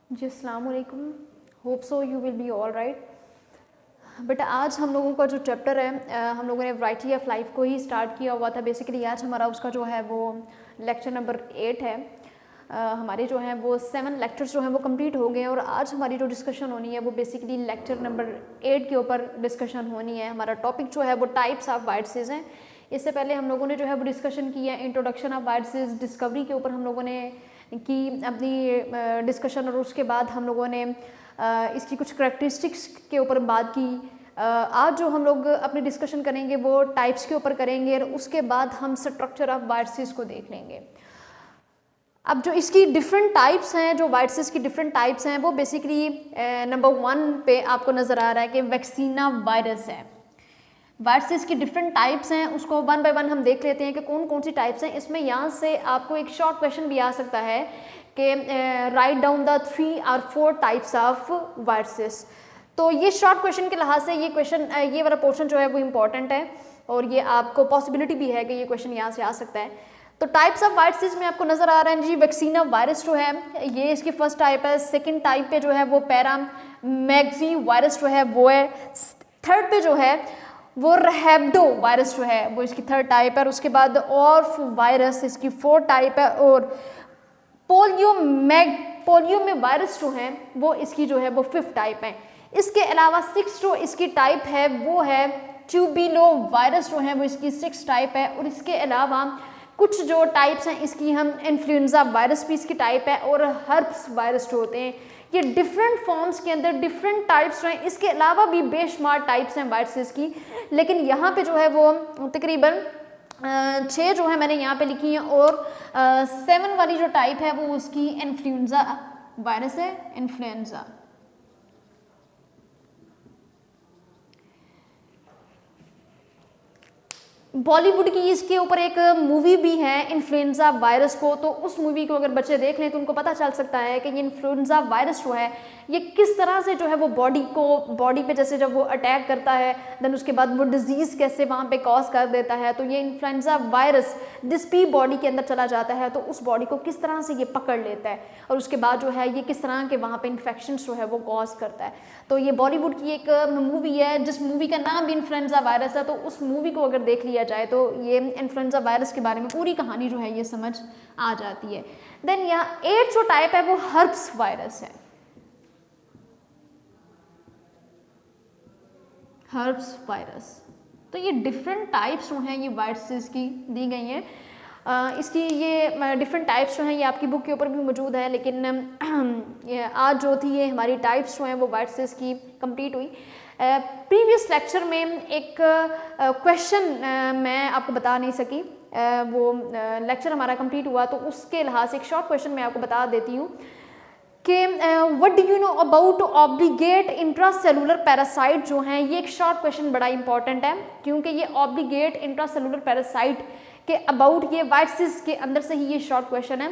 जी अस्सलाम वालेकुम, hope so you will be all right. But आज हम लोगों का जो चैप्टर है हम लोगों ने वैरायटी ऑफ लाइफ को ही स्टार्ट किया हुआ था। बेसिकली आज हमारा उसका जो है वो लेक्चर नंबर 8 है। हमारे जो हैं वो 7 लेक्चर्स जो हैं वो कंप्लीट हो गए हैं और आज हमारी जो डिस्कशन होनी है वो बेसिकली लेक्चर नंबर 8 के ऊपर डिस्कशन होनी है। हमारा टॉपिक जो है वो टाइप्स ऑफ वायरसेस हैं। इससे पहले हम लोगों ने जो है वो डिस्कशन की है इंट्रोडक्शन ऑफ वायरसेस, डिस्कवरी के ऊपर हम लोगों ने की अपनी डिस्कशन, और उसके बाद हम लोगों ने इसकी कुछ करैक्टरिस्टिक्स के ऊपर बात की। आज जो हम लोग अपनी डिस्कशन करेंगे वो टाइप्स के ऊपर करेंगे और उसके बाद हम स्ट्रक्चर ऑफ वायरसेस को देख लेंगे। अब जो इसकी डिफरेंट टाइप्स हैं, जो वायरसेस की डिफरेंट टाइप्स हैं, वो बेसिकली नंबर 1 पे आपको नज़र आ रहा है कि वैक्सीना वायरस है। वायरसेस की डिफरेंट टाइप्स हैं, उसको वन बाय वन हम देख लेते हैं कि कौन कौन सी टाइप्स हैं। इसमें यहाँ से आपको एक शॉर्ट क्वेश्चन भी आ सकता है कि write down the 3 or 4 types of viruses. तो ये शॉर्ट क्वेश्चन के लिहाज से ये वाला पोर्शन जो है वो इम्पॉर्टेंट है और ये आपको पॉसिबिलिटी भी है कि ये क्वेश्चन यहाँ से आ सकता है। तो टाइप्स ऑफ वायरसेस में आपको नज़र आ रहा है जी, वैक्सीना वायरस जो है ये इसकी फर्स्ट टाइप है। सेकेंड टाइप पे जो है वो पैरामैग्जी वायरस जो है वो है। थर्ड पे जो है वो रैबिडो वायरस जो है वो इसकी थर्ड टाइप है। और उसके बाद ऑर्फ वायरस इसकी फोर्थ टाइप है। और पोलियो में वायरस जो है वो इसकी जो है वो फिफ्थ टाइप है। इसके अलावा सिक्स जो इसकी टाइप है वो है ट्यूबिलो वायरस जो है वो इसकी सिक्स टाइप है। और इसके अलावा कुछ जो टाइप्स हैं इसकी हम इन्फ्लुएंजा वायरस भी इसकी टाइप है और हर्प्स वायरस जो होते हैं ये डिफरेंट फॉर्म्स के अंदर डिफरेंट टाइप्स जो हैं। इसके अलावा भी बेशुमार टाइप्स हैं वायरसेस की, लेकिन यहाँ पे जो है वो तकरीबन 6 जो है मैंने यहाँ पे लिखी हैं। और 7 वाली जो टाइप है वो उसकी इन्फ्लुएंजा वायरस है, इन्फ्लुएंजा। बॉलीवुड की इसके ऊपर एक मूवी भी है इन्फ्लुएंजा वायरस को, तो उस मूवी को अगर बच्चे देख लें तो उनको पता चल सकता है कि ये इन्फ्लुएंजा वायरस जो है ये किस तरह से जो है वो बॉडी पे जैसे जब वो अटैक करता है देन उसके बाद वो डिजीज़ कैसे वहाँ पे कॉज कर देता है। तो ये इन्फ्लुएंजा वायरस जिस भी बॉडी के अंदर चला जाता है तो उस बॉडी को किस तरह से ये पकड़ लेता है और उसके बाद जो है ये किस तरह के वहाँ पे इन्फेक्शन जो है वो कॉज करता है। तो ये बॉलीवुड की एक मूवी है जिस मूवी का नाम भी इन्फ्लुएंजा वायरस है। तो उस मूवी को अगर देख लिया जाए तो ये इन्फ्लुएंजा वायरस के बारे में पूरी कहानी जो है ये समझ आ जाती है। देन यहाँ 8 जो टाइप है वो हर्प्स वायरस है। हर्प्स वायरस, तो ये डिफरेंट टाइप्स जो हैं ये वायरसेस की दी गई हैं। इसकी ये डिफरेंट टाइप्स जो हैं ये आपकी बुक के ऊपर भी मौजूद है, लेकिन आज जो थी ये हमारी टाइप्स जो हैं वो वायरसेस की कंप्लीट हुई। प्रीवियस लेक्चर में एक क्वेश्चन मैं आपको बता नहीं सकी, वो लेक्चर हमारा कंप्लीट हुआ तो उसके लिहाज से एक शॉर्ट क्वेश्चन मैं आपको बता देती हूँ कि what do you know about obligate intracellular parasite जो हैं। ये एक शॉर्ट क्वेश्चन बड़ा इंपॉर्टेंट है क्योंकि ये ऑब्लिगेट इंट्रासेलुलर पैरासाइट के अबाउट ये वायरसेस के अंदर से ही ये शॉर्ट क्वेश्चन है।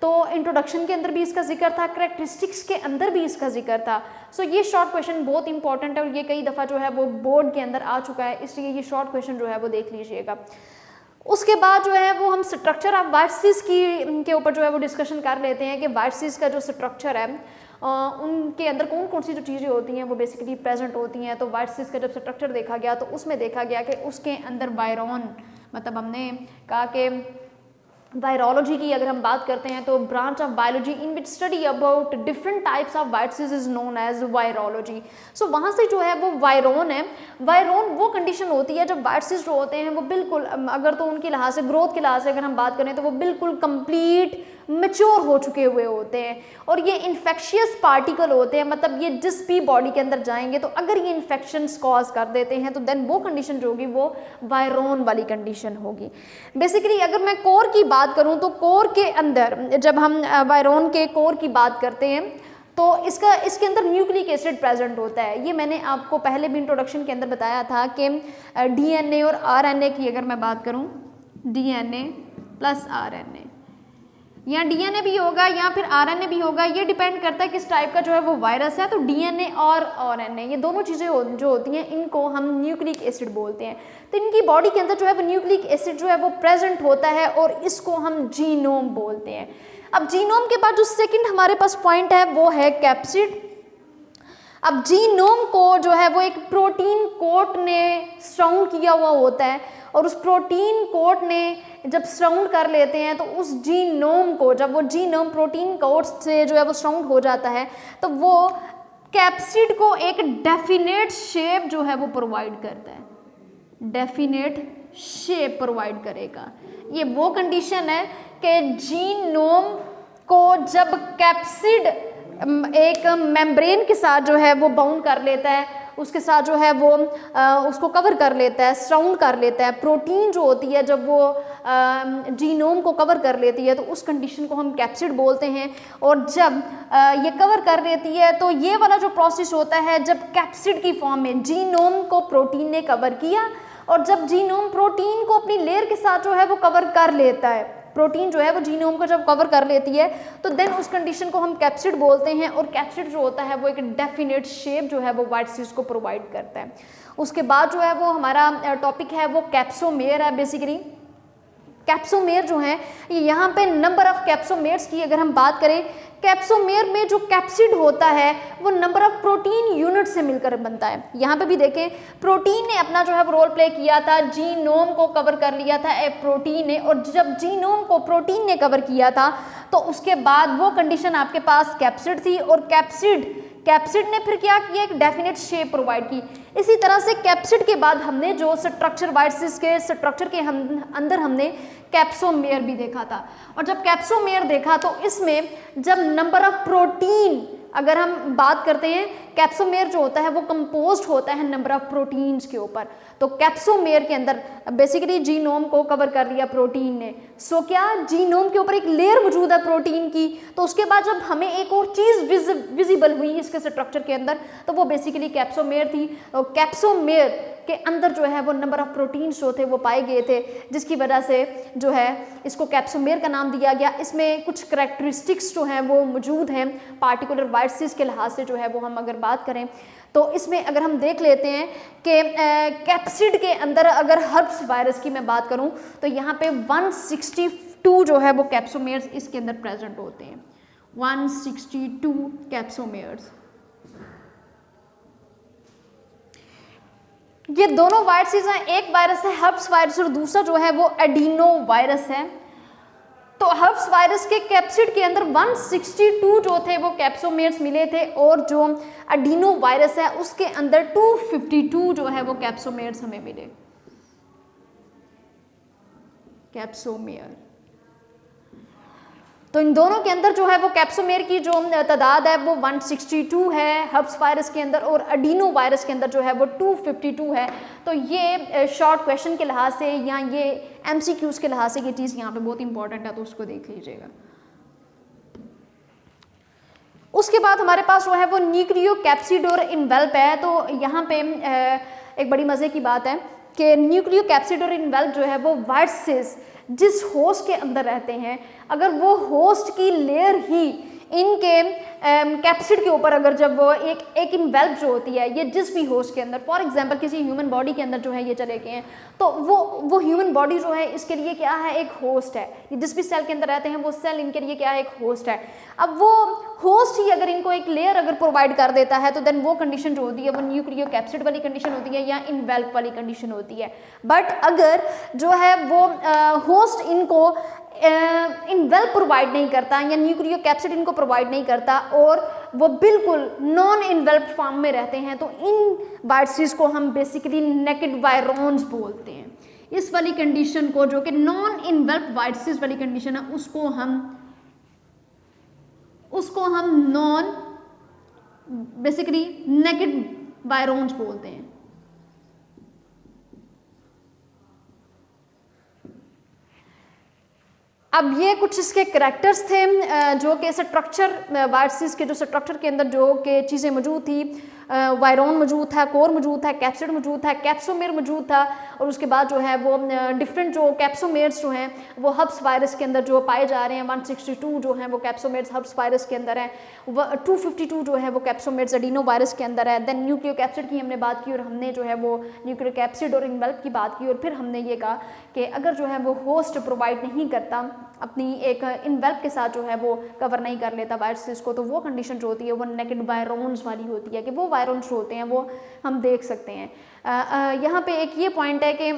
तो इंट्रोडक्शन के अंदर भी इसका जिक्र था, करैक्टरिस्टिक्स के अंदर भी इसका जिक्र था। सो ये शॉर्ट क्वेश्चन बहुत इंपॉर्टेंट है और ये कई दफ़ा जो है वो बोर्ड के अंदर आ चुका है, इसलिए ये शॉर्ट क्वेश्चन जो है वो देख लीजिएगा। उसके बाद जो है वो हम स्ट्रक्चर ऑफ वायरसेस के ऊपर जो है वो डिस्कशन कर लेते हैं कि वायरसेस का जो स्ट्रक्चर है उनके अंदर कौन कौन सी जो चीज़ें होती हैं वो बेसिकली प्रेजेंट होती हैं। तो वायरसेस का जब स्ट्रक्चर देखा गया तो उसमें देखा गया कि उसके अंदर वायरॉन, मतलब हमने कहा कि वायरोलॉजी की अगर हम बात करते हैं तो branch of biology in which study about different types of viruses is known as virology. So वहाँ से जो है वो वायरॉन है। वायरॉन वो कंडीशन होती है जब वायरसेस जो होते हैं वो बिल्कुल, अगर तो उनके लिहाज से ग्रोथ के लिहाज से अगर हम बात करें तो वो बिल्कुल कंप्लीट मैच्योर हो चुके हुए होते हैं और ये इन्फेक्शियस पार्टिकल होते हैं। मतलब ये जिस भी बॉडी के अंदर जाएंगे तो अगर ये इन्फेक्शंस कॉज कर देते हैं तो देन वो कंडीशन जो होगी वो वायरॉन वाली कंडीशन होगी। बेसिकली अगर मैं कोर की बात करूं तो कोर के अंदर जब हम वायरॉन के कोर की बात करते हैं तो इसके अंदर न्यूक्लिक एसिड प्रेजेंट होता है। ये मैंने आपको पहले भी इंट्रोडक्शन के अंदर बताया था कि डीएनए और आरएनए की अगर मैं बात करूं, डीएनए प्लस आरएनए, या डीएनए भी होगा या फिर आरएनए भी होगा, ये डिपेंड करता है किस टाइप का जो है वो वायरस है। तो डीएनए और आरएनए ये दोनों चीज़ें जो होती हैं इनको हम न्यूक्लिक एसिड बोलते हैं। तो इनकी बॉडी के अंदर जो है वो न्यूक्लिक एसिड जो है वो प्रेजेंट होता है और इसको हम जीनोम बोलते हैं। अब जीनोम के बाद जो सेकंड हमारे पास पॉइंट है वो है कैप्सिड। अब जीनोम को जो है वो एक प्रोटीन कोट ने सराउंड किया हुआ होता है, और उस प्रोटीन कोट ने जब सराउंड कर लेते हैं तो उस जीनोम को, जब वो जीनोम प्रोटीन कोट से जो है वो सराउंड हो जाता है, तो वो कैप्सिड को एक डेफिनेट शेप जो है वो प्रोवाइड करता है, डेफिनेट शेप प्रोवाइड करेगा। ये वो कंडीशन है कि जीनोम को जब कैप्सिड एक मेम्ब्रेन के साथ जो है वो बाउंड कर लेता है, उसके साथ जो है वो उसको कवर कर लेता है, सराउंड कर लेता है, प्रोटीन जो होती है जब वो जीनोम को कवर कर लेती है तो उस कंडीशन को हम कैप्सिड बोलते हैं। और जब ये कवर कर लेती है तो ये वाला जो प्रोसेस होता है, जब कैप्सिड की फॉर्म में जीनोम को प्रोटीन ने कवर किया, और जब जीनोम प्रोटीन को अपनी लेयर के साथ जो है वो कवर कर लेता है, प्रोटीन जो है वो जीनोम को जब कवर कर लेती है तो देन उस कंडीशन को हम कैप्सिड बोलते हैं। और कैप्सिड जो होता है वो एक डेफिनेट शेप जो है वो वाइट सीड्स को प्रोवाइड करता है। उसके बाद जो है वो हमारा टॉपिक है वो कैप्सोमेयर है। बेसिकली कैप्सोमेयर जो है ये यहाँ पे नंबर ऑफ कैप्सोमेयर्स की अगर हम बात करें, कैप्सोमेयर में जो कैप्सिड होता है वो नंबर ऑफ प्रोटीन यूनिट से मिलकर बनता है। यहाँ पे भी देखें, प्रोटीन ने अपना जो है वो रोल प्ले किया था, जीनोम को कवर कर लिया था एक प्रोटीन ने, और जब जीनोम को प्रोटीन ने कवर किया था तो उसके बाद वो कंडीशन आपके पास कैप्सिड थी, और कैप्सिड ने फिर क्या किया, एक डेफिनेट शेप प्रोवाइड की। इसी तरह से कैप्सिड के बाद हमने जो स्ट्रक्चर वाइट सीड्स के स्ट्रक्चर के अंदर हमने कैप्सोमेयर भी देखा था। और जब कैप्सोमेयर देखा तो इसमें जब नंबर ऑफ प्रोटीन अगर हम बात करते हैं, कैप्सोमेयर जो होता है वो कंपोज्ड होता है नंबर ऑफ प्रोटीन्स के ऊपर। तो कैप्सोमेयर के अंदर बेसिकली जीनोम को कवर कर लिया प्रोटीन ने, सो क्या जीनोम के ऊपर एक लेयर मौजूद है प्रोटीन की, तो उसके बाद जब हमें एक और चीज़ विजिबल हुई इसके स्ट्रक्चर के अंदर तो वो बेसिकली कैप्सोमेयर थी। और कैप्सोमेयर के अंदर जो है वो नंबर ऑफ प्रोटीन्स जो थे वो पाए गए थे, जिसकी वजह से जो है इसको कैप्सोमेयर का नाम दिया गया। इसमें कुछ करैक्टरिस्टिक्स जो हैं वो मौजूद हैं पार्टिकुलर वाइट सीड्स के लिहाज से जो है वो हम अगर बात करें तो इसमें अगर हम देख लेते हैं कि कैप्सिड के अंदर अगर हर्ब्स वायरस की मैं बात करूं तो यहाँ पे 162 जो है वो कैप्सोमेयर्स इसके अंदर प्रेजेंट होते हैं, 162 कैप्सोमेयर्स। ये दोनों वाइट सीड्स हैं, एक वायरस है हर्ब्स वायरस और दूसरा जो है वो एडिनो वायरस है। तो हर्ब्स वायरस के कैप्सिड के अंदर 162 जो थे वो कैप्सोमेयर्स मिले थे, और जो एडिनो वायरस है उसके अंदर 252 जो है वो कैप्सोमेयर्स हमें मिले, कैप्सोमेयर। तो इन दोनों के अंदर जो है वो कैप्सोमेयर की जो तादाद है वो 162 है हर्ब्स वायरस के अंदर, और एडिनो वायरस के अंदर जो है वो 252 है। तो ये शॉर्ट क्वेश्चन के लिहाज से या ये एमसीक्यूज के लिहाज से ये चीज़ यहाँ पे बहुत इंपॉर्टेंट है, तो उसको देख लीजिएगा। उसके बाद हमारे पास जो है वो न्यूक्लियो कैप्सिड और इन्वेल्प है। तो यहाँ पे एक बड़ी मज़े की बात है कि न्यूक्लियो कैप्सिड और इन्वेल्प जो है वो वाइट सीड्स जिस होस्ट के अंदर रहते हैं, अगर वो होस्ट की लेयर ही इनके कैप्सिड के ऊपर अगर जब वो एक इन्वेल्प जो होती है ये जिस भी होस्ट के अंदर, फॉर एग्जांपल किसी ह्यूमन बॉडी के अंदर जो है ये चले गए हैं, तो वो ह्यूमन बॉडी जो है इसके लिए क्या है, एक होस्ट है। ये जिस भी सेल के अंदर रहते हैं वो सेल इनके लिए क्या है, एक होस्ट है। अब वो होस्ट ही अगर इनको एक लेयर अगर प्रोवाइड कर देता है तो देन वो कंडीशन जो होती है वो न्यूक्लियो कैप्सिड वाली कंडीशन होती है या इन्वेल्प वाली कंडीशन होती है। बट अगर जो है वो होस्ट इनको इन्वेल्प प्रोवाइड नहीं करता या न्यूक्लियो कैप्सिड इनको प्रोवाइड नहीं करता और वो बिल्कुल नॉन इन्वेल्प फॉर्म में रहते हैं, तो इन वाइट सीड्स को हम बेसिकली नेकेड वायरॉन्स बोलते हैं। इस वाली कंडीशन को जो कि नॉन इन्वेल्प वाइट सीड्स वाली कंडीशन है उसको हम नॉन बेसिकली नेकेड वायरॉन्स बोलते हैं। अब ये कुछ इसके करैक्टर्स थे जो कि स्ट्रक्चर वाइट सीड्स के जो स्ट्रक्चर के अंदर जो कि चीज़ें मौजूद थी, वायरॉन मौजूद था, कोर मौजूद था, कैप्सिड मौजूद था, कैप्सोमेयर मौजूद था, और उसके बाद जो है वो डिफरेंट जो कैप्सोमेयर्स जो हैं वो हब्स वायरस के अंदर जो पाए जा रहे हैं। 162 जो हैं वो कैप्सोमेयर्स हब्स वायरस के अंदर हैं, 252 जो है वो कैप्सोमेयर्स एडिनो वायरस के अंदर है। देन न्यूक्लियो कैप्सिड की हमने बात की और हमने जो है वो न्यूक्लियो कैप्सिड और इन्वेल्प की बात की, और फिर हमने ये कहा कि अगर जो है वो होस्ट प्रोवाइड नहीं करता अपनी एक इनवेल्प के साथ जो है वो कवर नहीं कर लेता वायरसेस को, तो वो कंडीशन जो होती है वो नेकेड वायरोन्स वाली होती है, कि वो वायरोन्स जो होते हैं वो हम देख सकते हैं। यहाँ पे एक ये पॉइंट है कि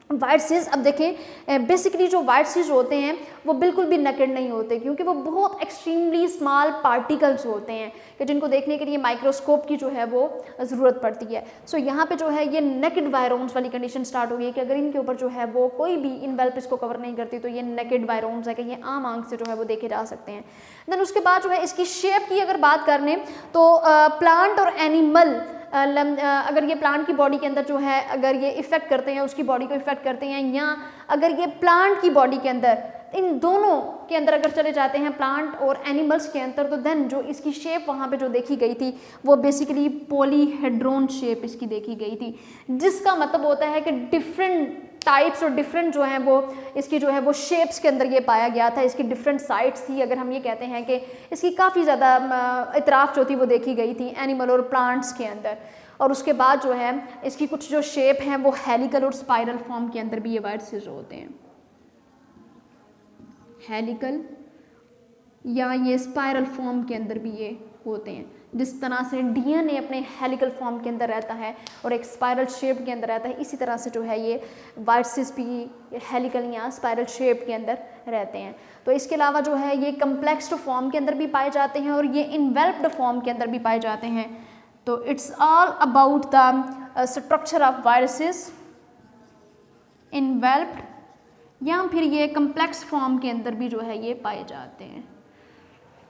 वायरसेस, अब देखें बेसिकली जो वायरसेस होते हैं वो बिल्कुल भी नेकेड नहीं होते, क्योंकि वो बहुत एक्सट्रीमली स्मॉल पार्टिकल्स होते हैं कि जिनको देखने के लिए माइक्रोस्कोप की जो है वो ज़रूरत पड़ती है। सो यहाँ पे जो है ये नेकेड वायरोन्स वाली कंडीशन स्टार्ट हो गई है कि अगर इनके ऊपर जो है वो कोई भी इनवेल्प इसको कवर नहीं करती तो ये नेकेड वायरोन्स है कि ये आम आंख से जो है वो देखे जा सकते हैं। देन उसके बाद जो है इसकी शेप की अगर बात कर लें तो प्लांट और एनिमल, अगर ये प्लांट की बॉडी के अंदर जो है अगर ये इफ़ेक्ट करते हैं, उसकी बॉडी को इफ़ेक्ट करते हैं, या अगर ये प्लांट की बॉडी के अंदर, इन दोनों के अंदर अगर चले जाते हैं प्लांट और एनिमल्स के अंदर, तो देन जो इसकी शेप वहाँ पे जो देखी गई थी वो बेसिकली पॉलीहेड्रॉन शेप इसकी देखी गई थी, जिसका मतलब होता है कि डिफरेंट टाइप्स और डिफरेंट जो हैं वो इसकी जो है वो शेप्स के अंदर ये पाया गया था। इसकी डिफरेंट साइड्स थी, अगर हम ये कहते हैं कि इसकी काफ़ी ज़्यादा इतराफ़ जो थी वो देखी गई थी एनिमल और प्लांट्स के अंदर। और उसके बाद जो है इसकी कुछ जो शेप हैं वो हेलिकल और स्पाइरल फॉर्म के अंदर भी ये वायरसेस होते हैं, हेलिकल या ये स्पाइरल फॉर्म के अंदर भी ये होते हैं। जिस तरह से डीएनए अपने हेलिकल फॉर्म के अंदर रहता है और एक स्पाइरल शेप के अंदर रहता है, इसी तरह से जो है ये वायरसेस भी हेलिकल या स्पाइरल शेप के अंदर रहते हैं। तो इसके अलावा जो है ये कम्प्लेक्स्ड फॉर्म के अंदर भी पाए जाते हैं और ये इन्वेल्प्ड फॉर्म के अंदर भी पाए जाते हैं। तो it's all about the structure of viruses, enveloped या फिर ये कम्प्लेक्स फॉर्म के अंदर भी जो है ये पाए जाते हैं।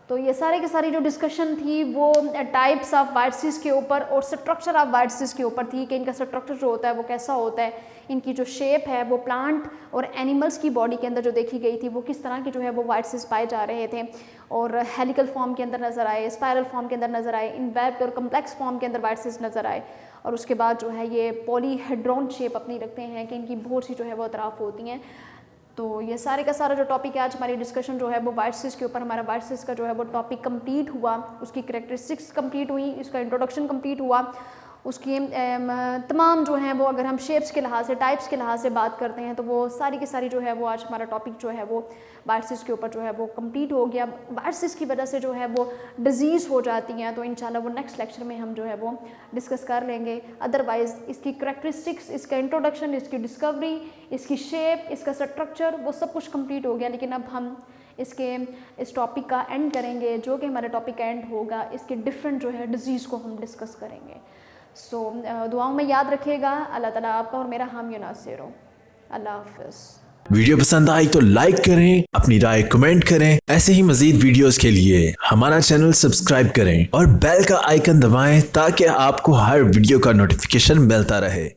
तो ये सारे के सारी जो डिस्कशन थी वो टाइप्स ऑफ वायरसेस के ऊपर और स्ट्रक्चर ऑफ वायरसेस के ऊपर थी कि इनका स्ट्रक्चर जो होता है वो कैसा होता है, इनकी जो शेप है वो प्लांट और एनिमल्स की बॉडी के अंदर जो देखी गई थी वो किस तरह के जो है वो वायरसेस पाए जा रहे थे, और हेलिकल फॉर्म के अंदर नज़र आए, स्पाइरल फॉर्म के अंदर नज़र आए, इन्वेल्प्ड और कम्प्लेक्स फॉर्म के अंदर वायरसेस नज़र आए। और उसके बाद जो है ये पॉलीहेड्रॉन शेप अपनी रखते हैं कि इनकी बहुत सी जो है वो अतराफ़ होती हैं। तो ये सारे का सारा जो टॉपिक है आज हमारी डिस्कशन जो है वो वायरसेस के ऊपर, हमारा वायरसेस का जो है वो टॉपिक कंप्लीट हुआ, उसकी कैरेक्टरिस्टिक्स कंप्लीट हुई, इसका इंट्रोडक्शन कंप्लीट हुआ, उसकी तमाम जो हैं वो अगर हम शेप्स के लिहाज से, टाइप्स के लिहाज से बात करते हैं तो वो सारी की सारी जो है वो आज हमारा टॉपिक जो है वो वायरसेस के ऊपर जो है वो कंप्लीट हो गया। वायरसेस की वजह से जो है वो डिजीज़ हो जाती हैं, तो इंशाल्लाह वो नेक्स्ट लेक्चर में हम जो है वो डिस्कस कर लेंगे। अदरवाइज़ इसकी करैक्टरिस्टिक्स, इसका इंट्रोडक्शन, इसकी डिस्कवरी, इसकी शेप, इसका स्ट्रक्चर, वो सब कुछ कंप्लीट हो गया। लेकिन अब हम इस टॉपिक का एंड करेंगे, जो कि हमारा टॉपिक का एंड होगा, इसके डिफरेंट जो है डिजीज़ को हम डिस्कस करेंगे। सो दुआओं में याद रखिएगा। अल्लाह ताला आपका और मेरा हामी नासिर हो। अल्लाह हाफ़िज़। वीडियो पसंद आई तो लाइक करें, अपनी राय कमेंट करें। ऐसे ही मजीद वीडियोस के लिए हमारा चैनल सब्सक्राइब करें और बेल का आइकन दबाएं ताकि आपको हर वीडियो का नोटिफिकेशन मिलता रहे।